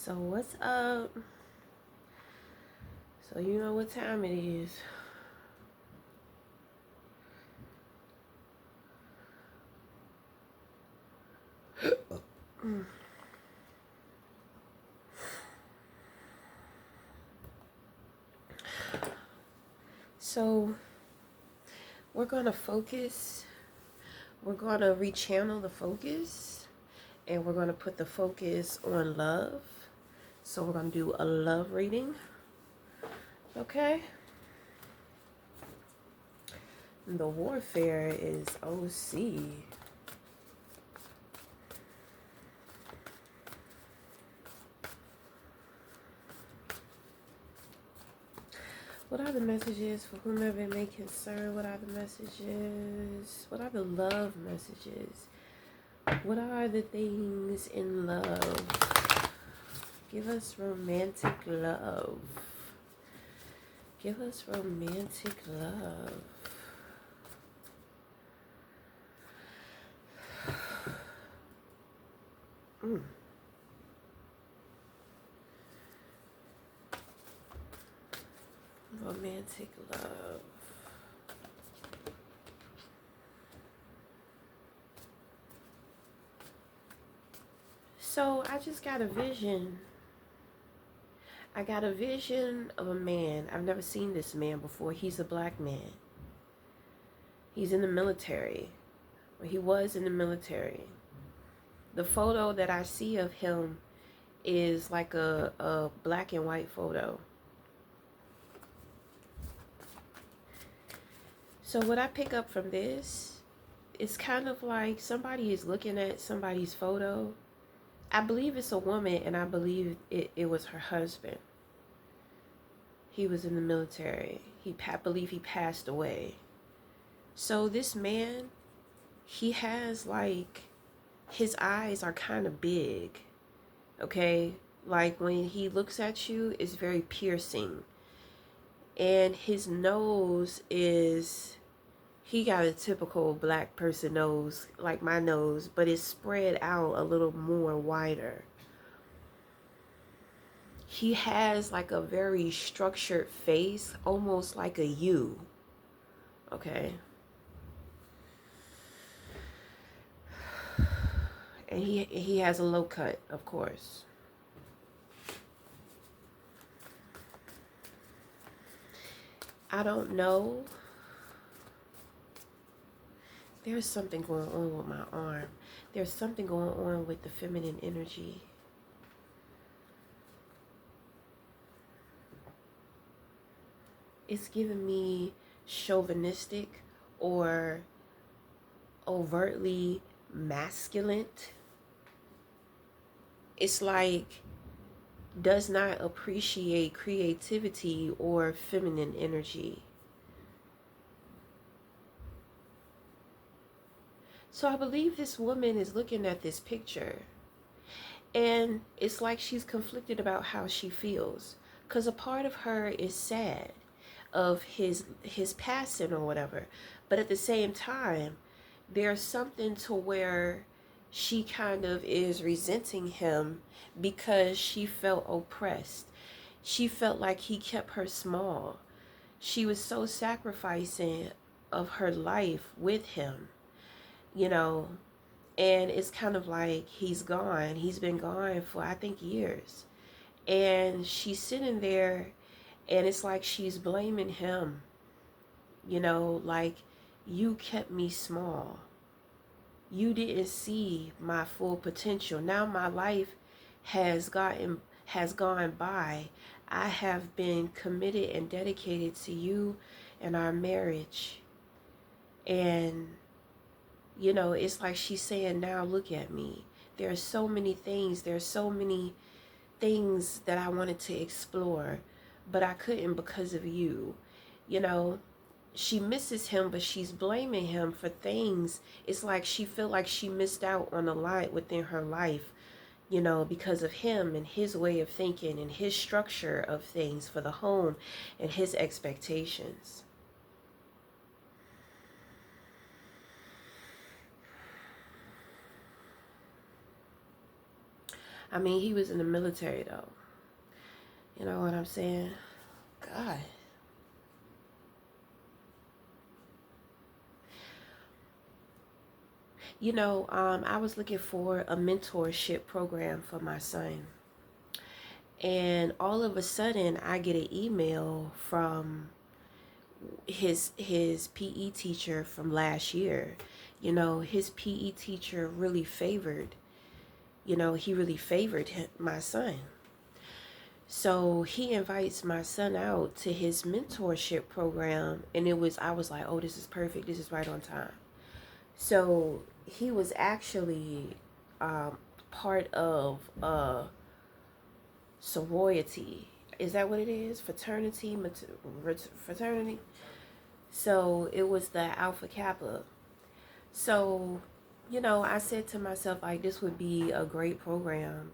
So what's up? So you know what time it is. So we're gonna focus. We're gonna rechannel the focus, and we're gonna put the focus on love. So we're gonna do a love reading. Okay. The warfare is OC. What are the messages for whomever it may concern? What are the messages? What are the love messages? What are the things in love? Give us romantic love. Give us romantic love. Romantic love. So I just got a vision. I got a vision of a man. I've never seen this man before. He's a black man. He's in the military. Or he was in the military. The photo that I see of him is like a black and white photo. So what I pick up from this, it's kind of like somebody is looking at somebody's photo. I believe it's a woman, and I believe it was her husband. He was in the military. I believe he passed away. So this man, he has like, his eyes are kind of big, okay? Like when he looks at you, it's very piercing. And his nose is, he got a typical black person nose, like my nose, but it's spread out a little more wider. He has like a very structured face, almost like a U. Okay. And he has a low cut, of course. I don't know. There's something going on with my arm. There's something going on with the feminine energy. It's giving me chauvinistic or overtly masculine. It's like does not appreciate creativity or feminine energy. So I believe this woman is looking at this picture, and it's like she's conflicted about how she feels, because a part of her is sad of his passing or whatever, but at the same time there's something to where she kind of is resenting him because she felt oppressed. She felt like he kept her small. She was so sacrificing of her life with him, you know, and it's kind of like he's gone. He's been gone for, I think, years. And she's sitting there, and it's like she's blaming him, you know, like, you kept me small. You didn't see my full potential. Now my life has gone by. I have been committed and dedicated to you and our marriage. And you know, it's like she's saying, now look at me. There's so many things. There's so many things that I wanted to explore, but I couldn't because of you. You know, she misses him, but she's blaming him for things. It's like she feel like she missed out on a lot within her life, you know, because of him and his way of thinking and his structure of things for the home and his expectations. I mean, he was in the military though. You know what I'm saying? God. I was looking for a mentorship program for my son. And all of a sudden, I get an email from his PE teacher from last year. His PE teacher really favored, he really favored my son. So he invites my son out to his mentorship program, and I was like, oh, this is perfect. This is right on time. So he was actually part of a sorority. Is that what it is? Fraternity? So it was the Alpha Kappa. So, I said to myself, like, this would be a great program,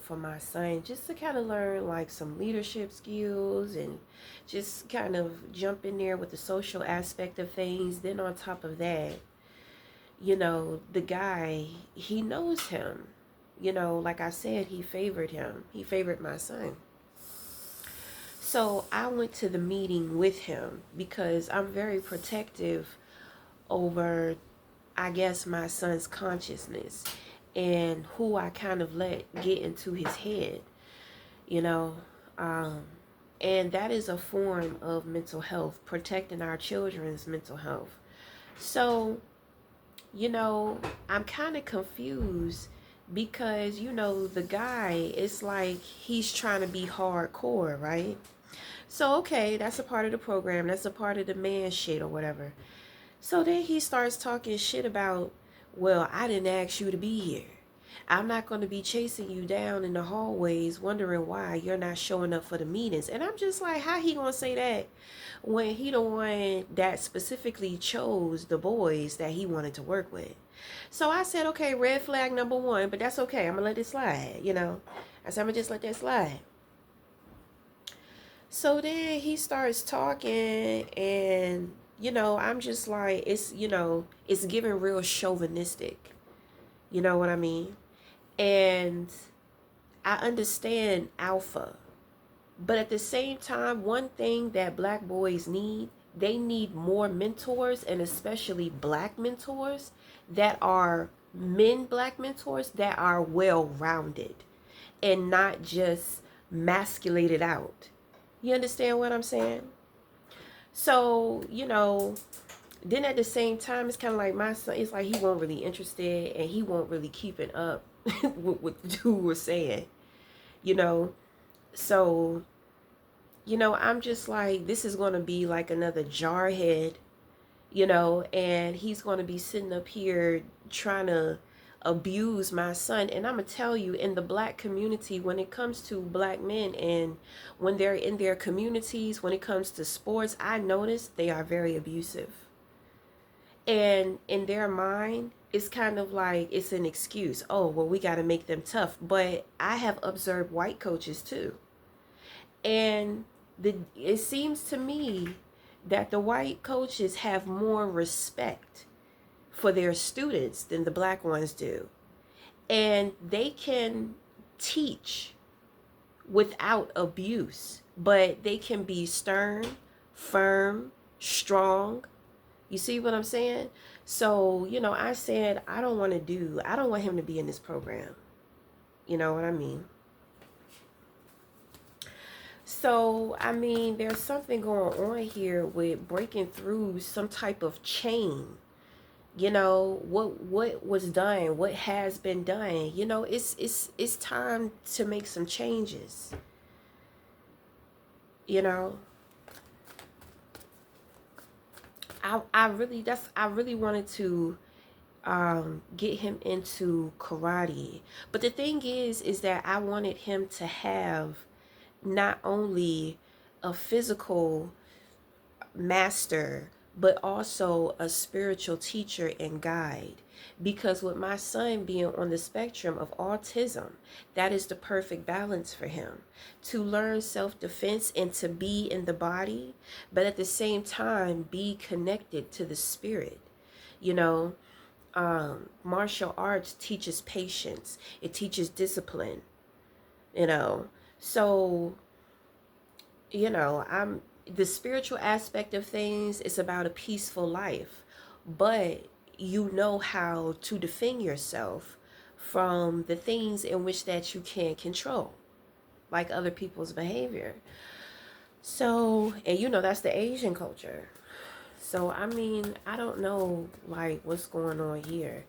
for my son, just to kind of learn, like, some leadership skills and just kind of jump in there with the social aspect of things. Then, on top of that, the guy, he knows him. Like I said, he favored him, he favored my son. So I went to the meeting with him because I'm very protective over, I guess, my son's consciousness and who I kind of let get into his head, you know. And that is a form of mental health, protecting our children's mental health. So, I'm kind of confused because, the guy, it's like he's trying to be hardcore, right? So, okay, that's a part of the program. That's a part of the man shit or whatever. So then he starts talking shit about, well, I didn't ask you to be here. I'm not going to be chasing you down in the hallways wondering why you're not showing up for the meetings. And I'm just like, how he going to say that when he the one that specifically chose the boys that he wanted to work with? So I said, okay, red flag number one, but that's okay. I'm going to let it slide, I said, I'm going to just let that slide. So then he starts talking and I'm just like, it's giving real chauvinistic. You know what I mean? And I understand alpha. But at the same time, one thing that black boys need, they need more mentors, and especially black mentors that are black mentors that are well-rounded and not just masculated out. You understand what I'm saying? So, then at the same time, it's kind of like my son, it's like he wasn't really interested and he won't really keep it up with what the dude was saying, you know? So, I'm just like, this is going to be like another jarhead, and he's going to be sitting up here trying to abuse my son. And I'm going to tell you, in the black community, when it comes to black men and when they're in their communities, when it comes to sports, I notice they are very abusive. And in their mind, it's kind of like it's an excuse. Oh, well, we got to make them tough. But I have observed white coaches too. And it seems to me that the white coaches have more respect for their students than the black ones do. And they can teach without abuse, but they can be stern, firm, strong. You see what I'm saying? So, I said, I don't want him to be in this program. You know what I mean? So, I mean, there's something going on here with breaking through some type of chain. What was done, what has been done. It's time to make some changes. I really wanted to get him into karate. But the thing is that I wanted him to have not only a physical master, but also a spiritual teacher and guide. Because with my son being on the spectrum of autism, that is the perfect balance for him to learn self-defense and to be in the body, but at the same time be connected to the spirit, you know. Martial arts teaches patience. It teaches discipline, you know. So, I'm the spiritual aspect of things is about a peaceful life, but you know how to defend yourself from the things in which that you can't control, like other people's behavior. So, and that's the Asian culture. So, I mean, I don't know like what's going on here.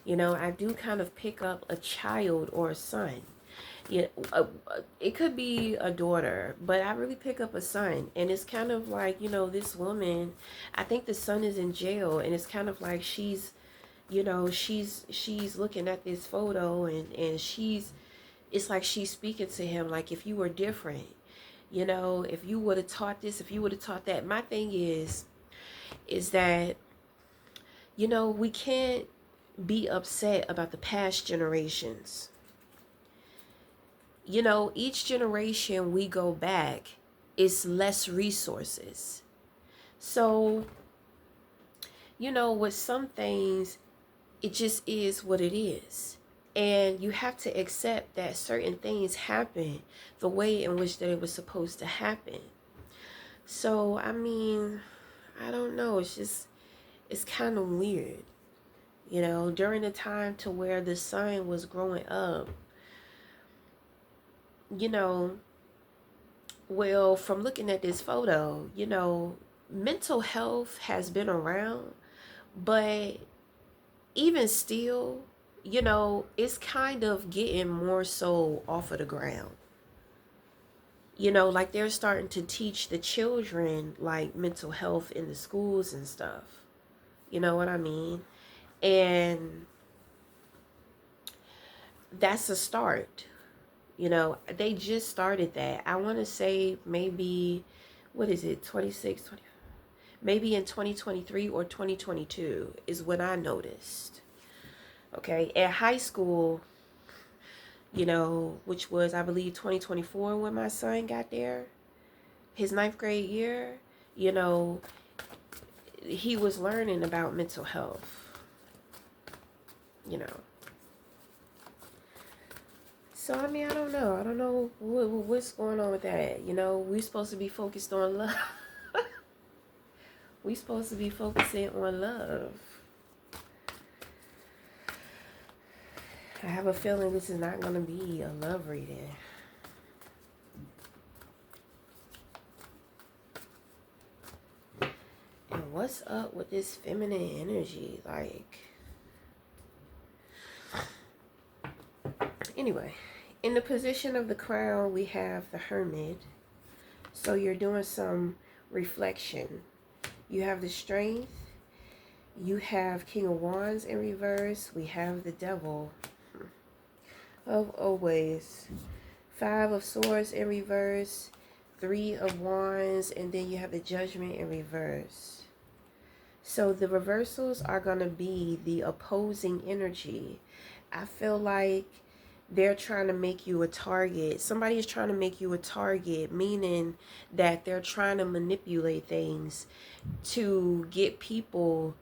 I do kind of pick up a child or a son. Yeah, it could be a daughter, but I really pick up a son, and it's kind of like this woman. I think the son is in jail, and it's kind of like she's looking at this photo, and it's like she's speaking to him like, if you were different, if you would have taught this, if you would have taught that. My thing is that we can't be upset about the past generations. Each generation we go back is less resources. So, with some things, it just is what it is. And you have to accept that certain things happen the way in which that it was supposed to happen. So, I mean, I don't know. It's kind of weird. During the time to where the son was growing up, you know, well, from looking at this photo, mental health has been around, but even still, it's kind of getting more so off of the ground. Like they're starting to teach the children like mental health in the schools and stuff. You know what I mean? And that's a start. They just started that. I want to say maybe, what is it, 26, 20, maybe in 2023 or 2022 is when I noticed. Okay, at high school, which was, I believe, 2024 when my son got there, his ninth grade year, he was learning about mental health, you know. So, I mean, I don't know. I don't know what's going on with that. We're supposed to be focused on love. We're supposed to be focusing on love. I have a feeling this is not going to be a love reading. And what's up with this feminine energy? Like, anyway, in the position of the crown, we have the Hermit. So you're doing some reflection. You have the Strength. You have King of Wands in reverse. We have the Devil of always. 5 of Swords in reverse. 3 of Wands. And then you have the Judgment in reverse. So the reversals are going to be the opposing energy. I feel like they're trying to make you a target. Somebody is trying to make you a target, meaning that they're trying to manipulate things to get people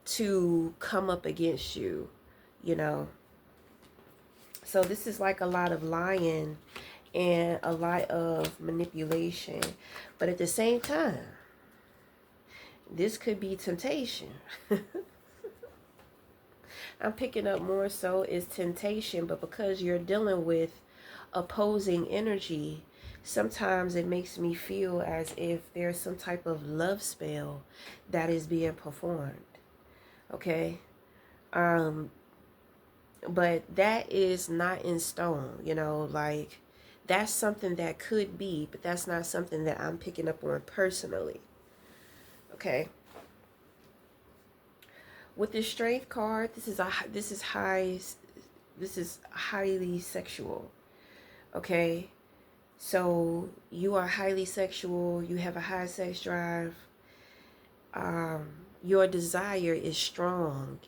to come up against you, So this is like a lot of lying and a lot of manipulation. But at the same time, this could be temptation. I'm picking up more so is temptation, but because you're dealing with opposing energy, sometimes it makes me feel as if there's some type of love spell that is being performed. Okay? But that is not in stone, like that's something that could be, but that's not something that I'm picking up on personally. Okay? With the Strength card, this is highly sexual. Okay? So you are highly sexual, you have a high sex drive. Your desire is strong.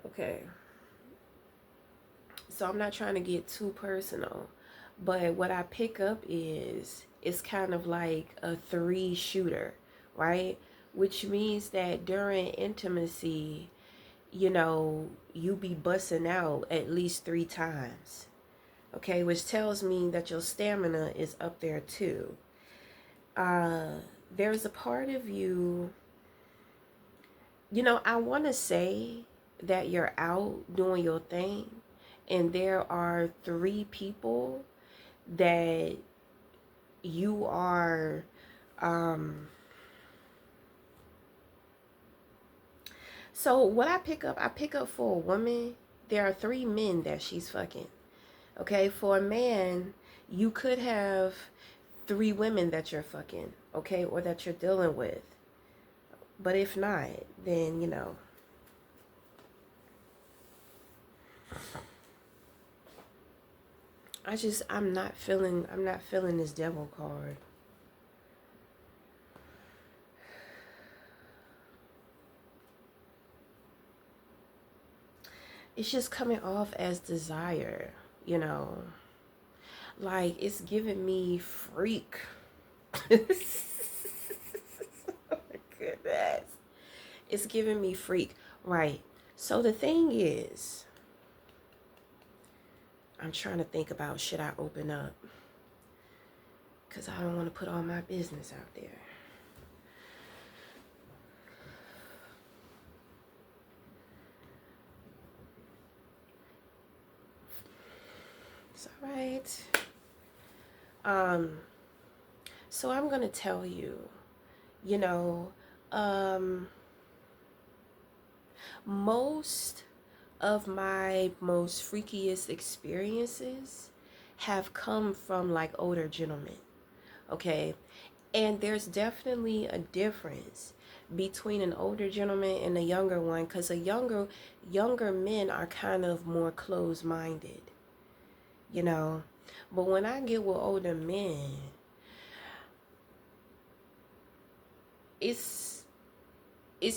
Okay. So I'm not trying to get too personal, but what I pick up is is kind of like a 3 shooter, right? Which means that during intimacy, you be busting out at least 3 times. Okay, which tells me that your stamina is up there too. There's a part of you, I want to say that you're out doing your thing, and there are 3 people that you are, so what I pick up for a woman, there are 3 men that she's fucking. Okay, for a man, you could have 3 women that you're fucking, okay, or that you're dealing with. But if not, then I'm not feeling this devil card. It's just coming off as desire, like it's giving me freak. Oh my goodness. It's giving me freak. Right. So the thing is, I'm trying to think about, should I open up? Because I don't want to put all my business out there. It's all right. So I'm going to tell you, most of my most freakiest experiences have come from like older gentlemen. Okay. And there's definitely a difference between an older gentleman and a younger one, because younger men are kind of more closed-minded, But when I get with older men, it's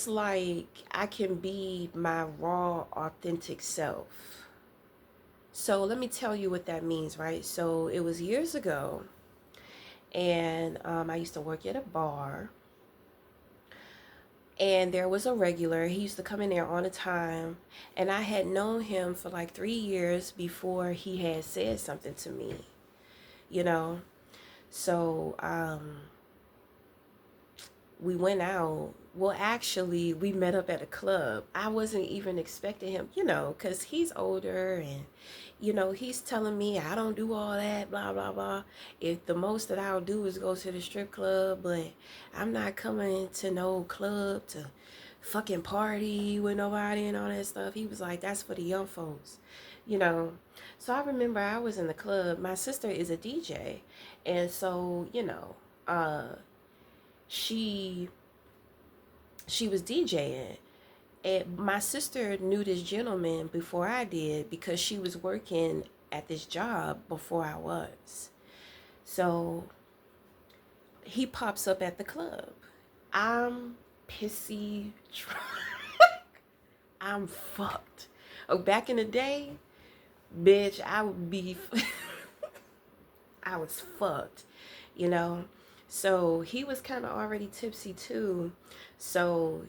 like I can be my raw, authentic self. So let me tell you what that means, right? So it was years ago, and I used to work at a bar, and there was a regular. He used to come in there all the time, and I had known him for like 3 years before he had said something to me, So we went out. Well, actually, we met up at a club. I wasn't even expecting him, because he's older, and he's telling me I don't do all that, blah, blah, blah. If the most that I'll do is go to the strip club, but I'm not coming to no club to fucking party with nobody and all that stuff. He was like, that's for the young folks, So I remember I was in the club. My sister is a DJ. And so, she was DJing. And my sister knew this gentleman before I did, because she was working at this job before I was. So he pops up at the club. I'm pissy drunk. I'm fucked. Oh, back in the day, bitch, I would be I was fucked, So he was kind of already tipsy too. So,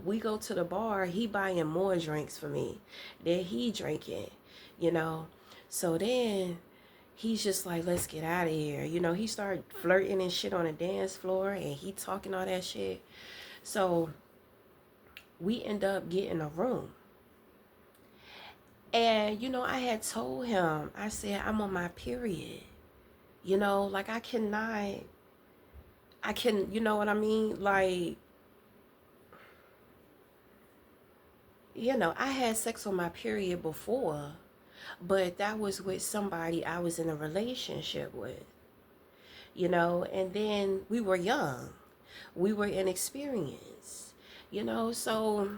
we go to the bar, he buying more drinks for me than he drinking, So then he's just like, let's get out of here. He started flirting and shit on the dance floor, and he talking all that shit. So we end up getting a room. And, I had told him, I said, I'm on my period. Like I can, you know what I mean? Like, I had sex on my period before, but that was with somebody I was in a relationship with, and then we were young. We were inexperienced, so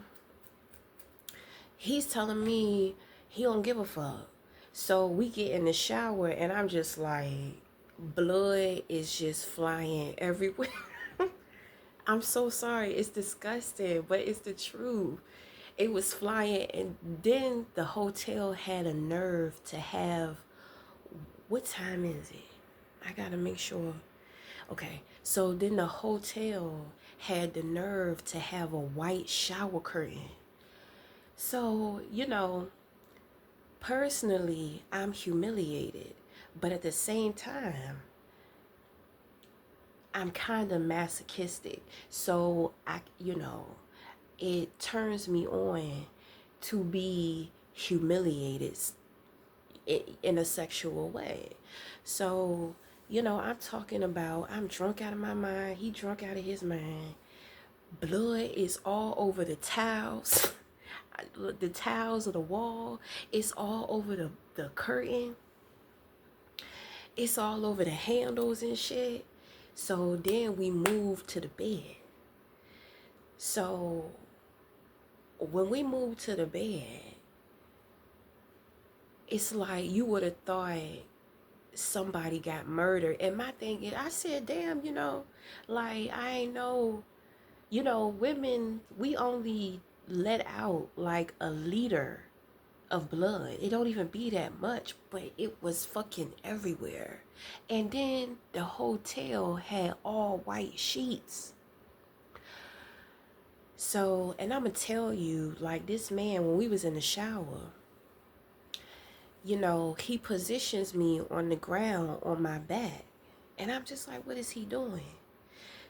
he's telling me he don't give a fuck. So we get in the shower, and I'm just like, blood is just flying everywhere. I'm so sorry. It's disgusting, but it's the truth. It was flying, and then the hotel had a nerve to have, what time is it? I gotta make sure. Okay, so then the hotel had the nerve to have a white shower curtain. So, personally, I'm humiliated, but at the same time, I'm kind of masochistic. So, it turns me on to be humiliated in a sexual way. So, I'm talking about I'm drunk out of my mind, he drunk out of his mind. Blood is all over the towels, the towels of the wall. It's all over the curtain. It's all over the handles and shit. So then we moved to the bed. So when we moved to the bed, it's like you would have thought somebody got murdered. And my thing is, I said, damn, like I ain't know, women, we only let out like a liter of blood. It don't even be that much, but it was fucking everywhere. And then the hotel had all white sheets. So, and I'm gonna tell you, like, this man, when we was in the shower, he positions me on the ground on my back. And I'm just like, what is he doing?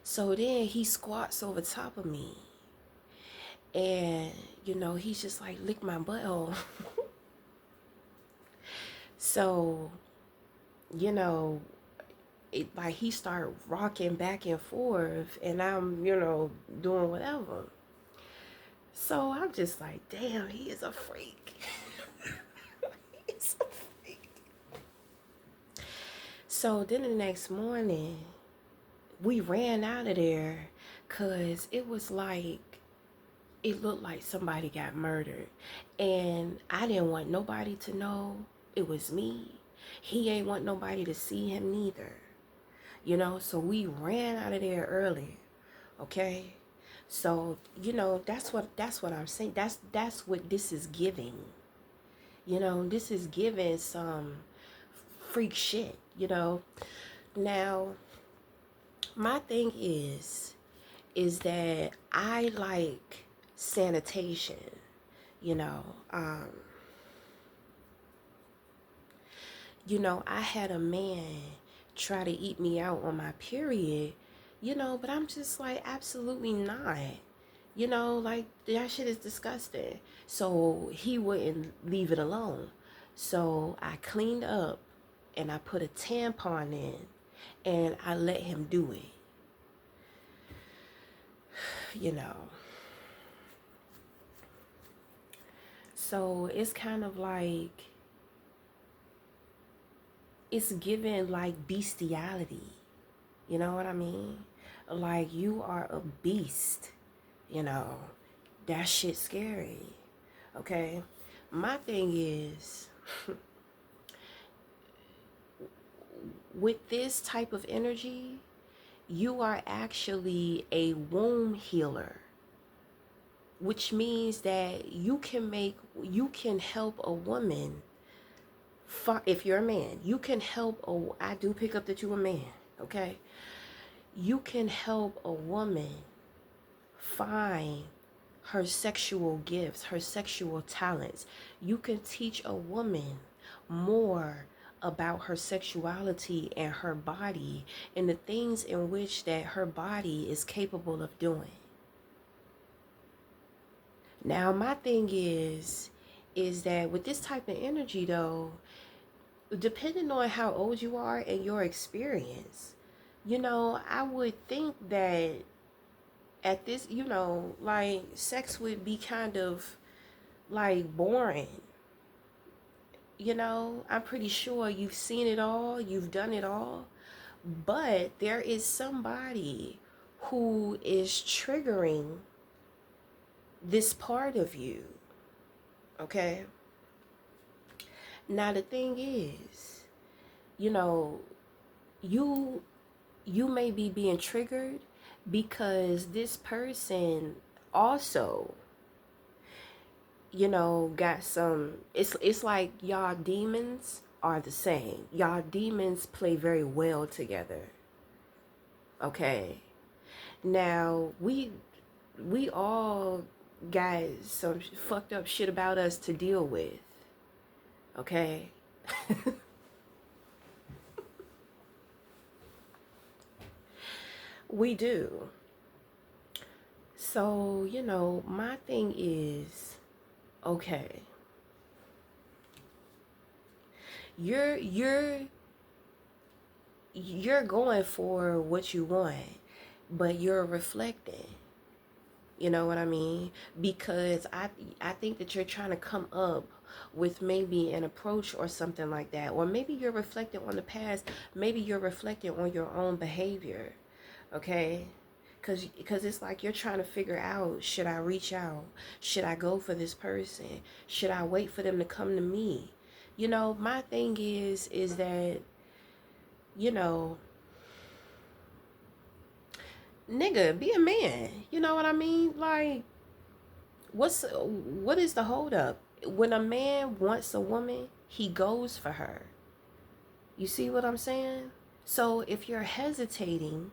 So then he squats over top of me. And, he's just like, lick my butthole. So, like he started rocking back and forth, and I'm, doing whatever. So I'm just like, damn, he is a freak. He's a freak. So then the next morning, we ran out of there because it was like, it looked like somebody got murdered. And I didn't want nobody to know it was me. He ain't want nobody to see him neither. So we ran out of there early. Okay? So, that's what I'm saying. That's what this is giving. This is giving some freak shit, Now, my thing is that I like sanitation, I had a man try to eat me out on my period, but I'm just like, absolutely not. Like, that shit is disgusting. So he wouldn't leave it alone. So I cleaned up and I put a tampon in and I let him do it. So it's kind of like, it's given like bestiality. You know what I mean? Like, you are a beast. That shit's scary. Okay? My thing is, with this type of energy, you are actually a womb healer, which means that you can help a woman. If you're a man, you can help I do pick up that you're a man, okay? You can help a woman find her sexual gifts, her sexual talents. You can teach a woman more about her sexuality and her body and the things in which that her body is capable of doing. Now, my thing is that with this type of energy though, depending on how old you are and your experience, I would think that at this, like, sex would be kind of like boring. I'm pretty sure you've seen it all, you've done it all, but there is somebody who is triggering this part of you. Okay? Now the thing is, you may be being triggered because this person also, got some, it's like y'all demons are the same. Y'all demons play very well together. Okay. Now, we all got some fucked up shit about us to deal with. Okay? We do. So, my thing is, okay, you're you're going for what you want, but you're reflecting. You know what I mean? Because I think that you're trying to come up with maybe an approach or something like that. Or maybe you're reflecting on the past. Maybe you're reflecting on your own behavior. Okay? Because it's like you're trying to figure out, should I reach out? Should I go for this person? Should I wait for them to come to me? My thing is that, you know, nigga, be a man. You know what I mean? Like, what is the hold up? When a man wants a woman, he goes for her. You see what I'm saying? So if you're hesitating,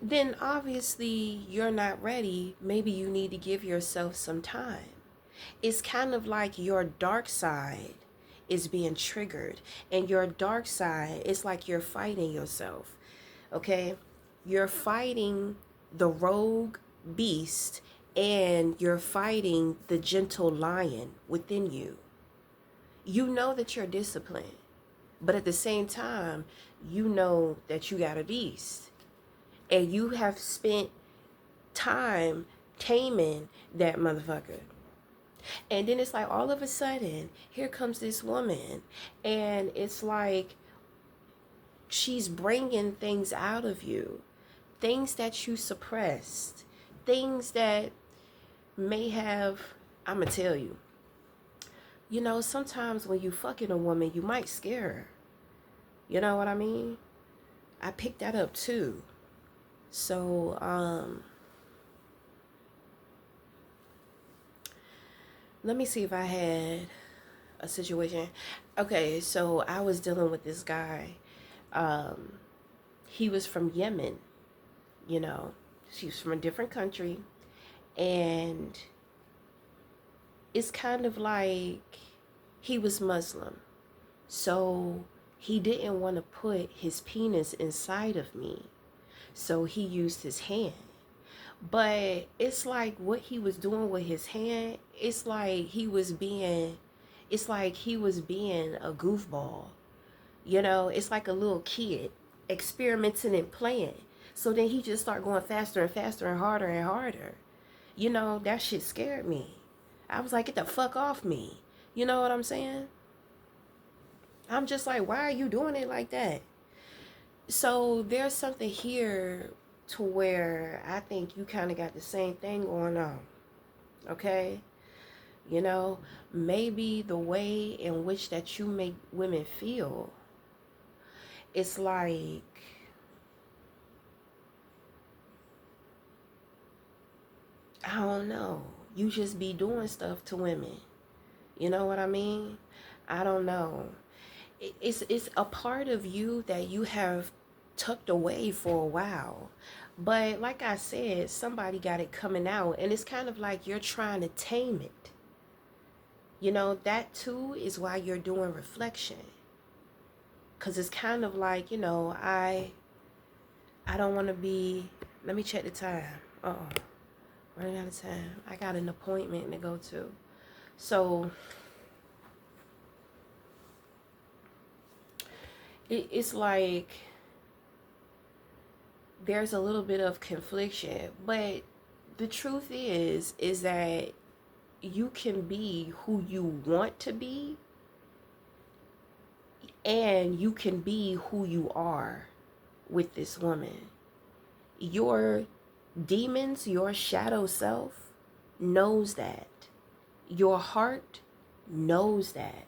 then obviously you're not ready. Maybe you need to give yourself some time. It's kind of like your dark side is being triggered, and your dark side is like you're fighting yourself. Okay? You're fighting the rogue beast, and you're fighting the gentle lion within you. You know that you're disciplined, but at the same time, you know that you got a beast, and you have spent time taming that motherfucker. And then it's like all of a sudden, here comes this woman, and it's like she's bringing things out of you, things that you suppressed, things that may have, I'm gonna tell you, sometimes when you fucking a woman, you might scare her. You know what I mean? I picked that up too. So, let me see if I had a situation. Okay, so I was dealing with this guy. He was from Yemen, you know. He was from a different country. And it's kind of like he was Muslim. So he didn't want to put his penis inside of me. So he used his hand. But it's like what he was doing with his hand, it's like he was being a goofball. It's like a little kid experimenting and playing. So then he just started going faster and faster and harder and harder. That shit scared me. I was like, get the fuck off me. You know what I'm saying? I'm just like, why are you doing it like that? So there's something here to where I think you kind of got the same thing going on. Okay? Maybe the way in which that you make women feel, it's like, I don't know, you just be doing stuff to women. You know what I mean? I don't know. It's a part of you that you have tucked away for a while. But like I said, somebody got it coming out, and it's kind of like you're trying to tame it. That too is why you're doing reflection. Because it's kind of like, I don't want to be, let me check the time. Running out of time. I got an appointment to go to. So it's like there's a little bit of confliction, but the truth is that you can be who you want to be, and you can be who you are with this woman. Your demons, your shadow self knows that. Your heart knows that.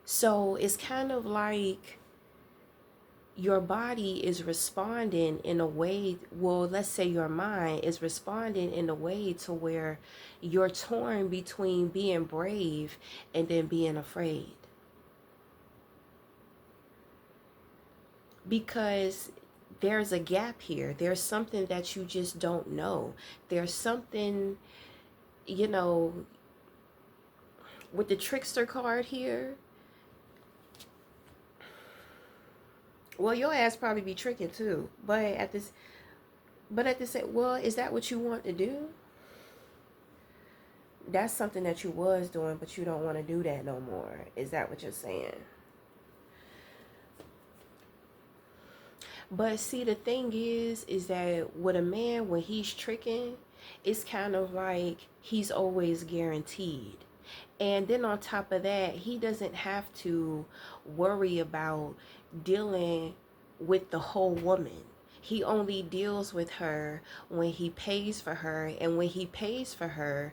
So it's kind of like your body is responding in a way, well, let's say your mind is responding in a way to where you're torn between being brave and then being afraid. Because there's a gap here. There's something that you just don't know. There's something, you know, with the trickster card here. Well, your ass probably be tricking too. But at this, well, is that what you want to do? That's something that you was doing, but you don't want to do that no more. Is that what you're saying? But see, the thing is that with a man, when he's tricking, it's kind of like he's always guaranteed. And then on top of that, he doesn't have to worry about dealing with the whole woman. He only deals with her when he pays for her. And when he pays for her,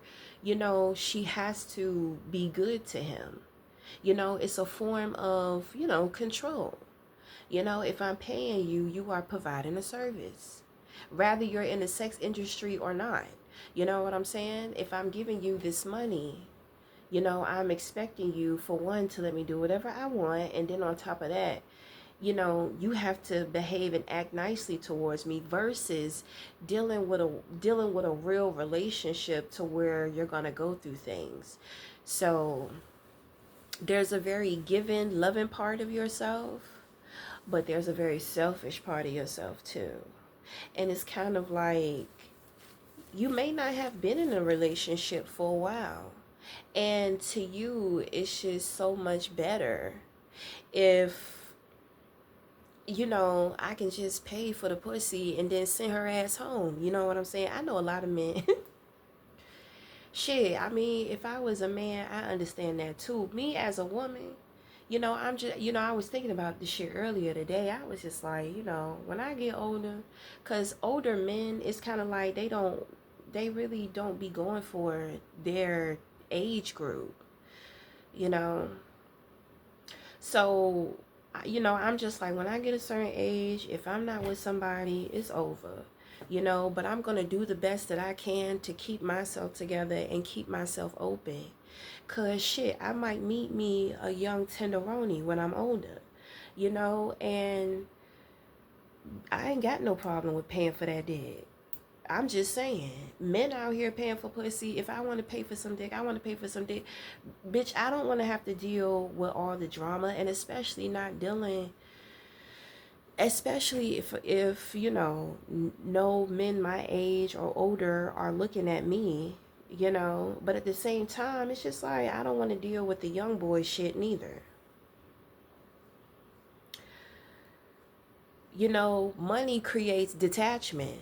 she has to be good to him. It's a form of, control. If I'm paying you, you are providing a service. Rather you're in the sex industry or not. You know what I'm saying? If I'm giving you this money, I'm expecting you, for one, to let me do whatever I want. And then on top of that, you have to behave and act nicely towards me, versus dealing with a real relationship to where you're going to go through things. So there's a very giving, loving part of yourself, but there's a very selfish part of yourself too. And it's kind of like you may not have been in a relationship for a while. And to you, it's just so much better if, I can just pay for the pussy and then send her ass home. You know what I'm saying? I know a lot of men. Shit, I mean, if I was a man, I understand that too. Me as a woman, I'm just, I was thinking about this shit earlier today. I was just like, when I get older, because older men, it's kind of like they really don't be going for their age group, you know. So, I'm just like, when I get a certain age, if I'm not with somebody, it's over, but I'm going to do the best that I can to keep myself together and keep myself open. Cause shit, I might meet me a young tenderoni when I'm older, and I ain't got no problem with paying for that dick. I'm just saying, men out here paying for pussy. If I want to pay for some dick, I want to pay for some dick. Bitch, I don't want to have to deal with all the drama, and especially not dealing, especially if no men my age or older are looking at me, but at the same time, it's just like, I don't want to deal with the young boy shit neither. Money creates detachment.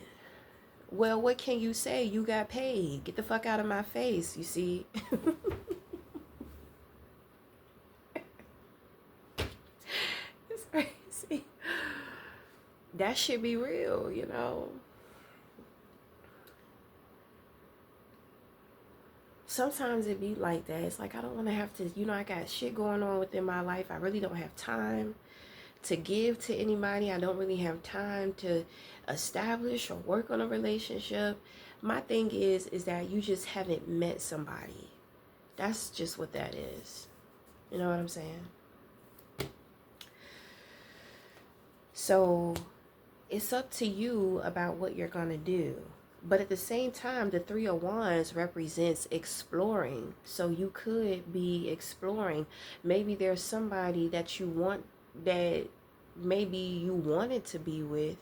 Well, what can you say? You got paid. Get the fuck out of my face, you see? It's crazy. That should be real, Sometimes it be like that. It's like, I don't want to have to, I got shit going on within my life. I really don't have time to give to anybody. I don't really have time to establish or work on a relationship. My thing is that you just haven't met somebody. That's just what that is. You know what I'm saying? So it's up to you about what you're going to do. But at the same time, the Three of Wands represents exploring. So you could be exploring. Maybe there's somebody that you want, that maybe you wanted to be with,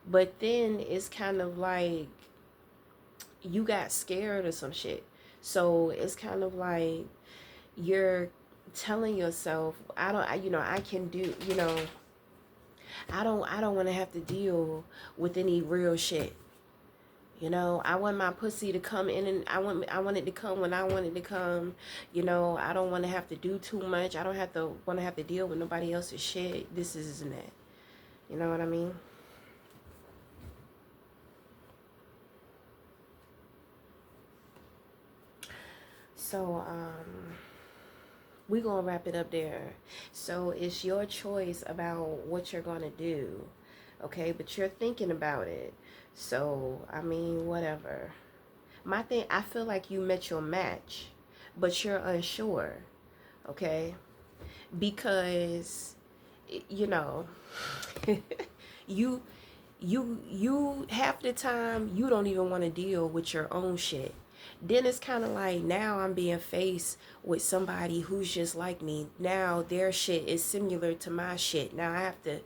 but then it's kind of like you got scared or some shit. So it's kind of like you're telling yourself, I can do, I don't want to have to deal with any real shit. I want my pussy to come in, and I want it to come when I want it to come. I don't want to have to do too much. I don't want to have to deal with nobody else's shit. This isn't that. You know what I mean? So, we're going to wrap it up there. So, it's your choice about what you're going to do. Okay? But you're thinking about it. So, I mean, whatever. My thing, I feel like you met your match, but you're unsure. Okay? Because, you you half the time you don't even want to deal with your own shit. Then it's kind of like, now I'm being faced with somebody who's just like me. Now their shit is similar to my shit. Now I have to,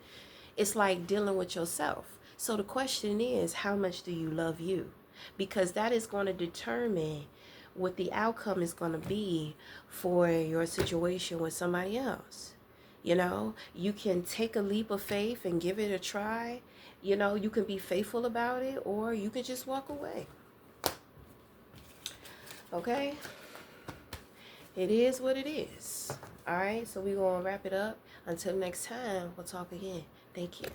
it's like dealing with yourself. So the question is, how much do you love you? Because that is going to determine what the outcome is going to be for your situation with somebody else. You know, you can take a leap of faith and give it a try. You know, you can be faithful about it, or you could just walk away. Okay? It is what it is. All right, so we're going to wrap it up. Until next time, we'll talk again. Thank you.